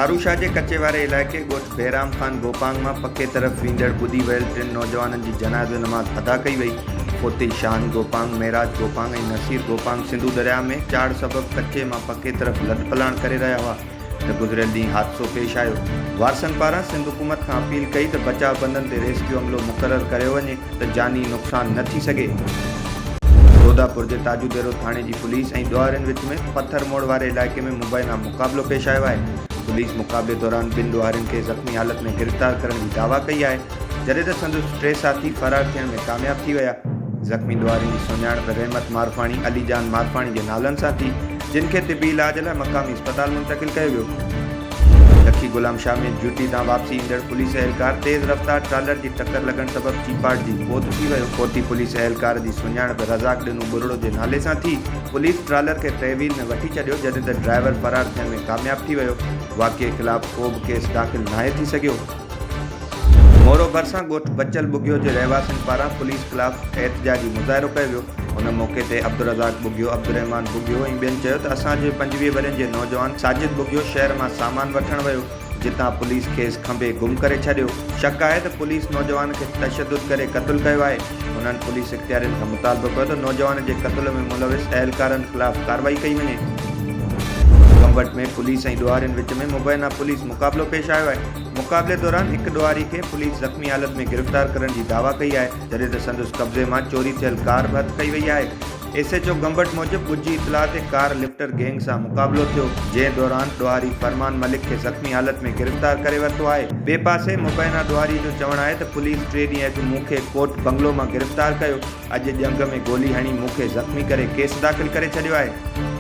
थारूशाह के कच्चे वारे इलाइक़े ॻोठ बहिराम खान गोपांग में पके तरफ़ वींदड़ ॿुॾी वियल 3 नौजवाननि की जनाज़ नमाज़ अदा कई वई। फोती शान गोपांग, मेराज गोपांग और नसीर गोपांग सिंधु दरिया में चाड़ सबब कच्चे में पके तरफ़ लद पलाण करे रहा हुआ तो गुज़रियल ॾींहुं हादसो पेश आयो। वारसन पारां सिंध हुकूमत का अपील कई तो बचाव बंदन से रेस्क्यू अमलो मुक़रर कयो वञे तो जानी नुक़सान न थी सके। जोधापुर के ताजूदेरो थाने की पुलिस और ॾुआरियुनि विच में पत्थर मोड़ वाले इलाइक़े में मुबैना मुक़ाबलो पेश आयो है। पुलिस मुक़ाबले दौरान ॿिनि ॾुआरियुनि के ज़ख़्मी हालत में गिरफ़्तार करण की दावा कई है, जॾहिं त संदसि 3 साथी फरार थियण में कामयाब थी विया। ज़ख़्मी ॾुआरियुनि की सुञाणप रहमत मारफाणी, अलीजान मारफाणी के नालन सां थी, जिनके तिबी इलाज लाइ मक़ामी अस्पताल मुंतकिल कयो वियो। लखी गुलाम शाह में ड्यूटी तां वापसी ईंदड़ पुलिस एहलकार तेज़ रफ्तार ट्रालर की टक्कर लगन सबब चीपाट की मौत थी वियो। फोती पुलिस एहलकार की सुञाणप रज़ाक ॾिनू बुरड़ो के नाले सां थी। पुलिस ट्रालर के तहवील में वठी छॾियो, जॾहिं त ड्राइवर फरार थियण में कामयाब थी वियो। वाक़िए खिलाफ़ को भी केस दाख़िल नाहे थी सघियो। मोरो भरसां ॻोठ बचल बुगियो के रहवासियुनि पारां पुलिस खिलाफ़ एहतजाजी मुज़ाहिरो कयो वियो। उन मौके ते अब्दुल रज़ाक बुगियो, अब्दुर्रहमान बुगियो ऐं ॿियनि चयो त असांजे 25 वरनि के नौजवान साजिद बुगियो शहर में सामान वठण वियो, जितां पुलिस खेस खंबे गुम करे छॾियो। शक है तो पुलिस नौजवान के तशद्दुद करे क़त्ल कयो है। उन्हनि पुलिस इख्तियारियुनि खां मुतालबो कयो तो नौजवान के क़त्ल में मुलविस एहलकारनि खिलाफ़ कार्रवाई कई वञे। गंबट में पुलिस और ॾुआरियुनि विच में मुबैना पुलिस मुक़ाबलो पेश आयो है। मुक़ाबले दौरान एक ॾुआरी के पुलिस ज़ख़्मी हालत में गिरफ़्तार करण की दावा कई है, जॾहिं त संदसि कब्ज़े में चोरी थियल कार भी हथ कई वई है। SHO गंबट मूजिब ॻुझी इतला ते कार लिफ्टर गैंग से मुक़ाबलो थियो, जंहिं दौरान ॾुआरी फरमान मलिक के ज़ख़्मी हालत में गिरफ़्तार करे वरितो है। ॿिए पासे मुबैना ॾुआरी जो चवणु है तो पुलिस 3 ॾींहं अॻु मूंखे कोट बंगलो में गिरफ़्तार कयो। अॼु जंग में गोली हणी मूंखे ज़ख़्मी करे केस दाख़िल करे छॾियो है।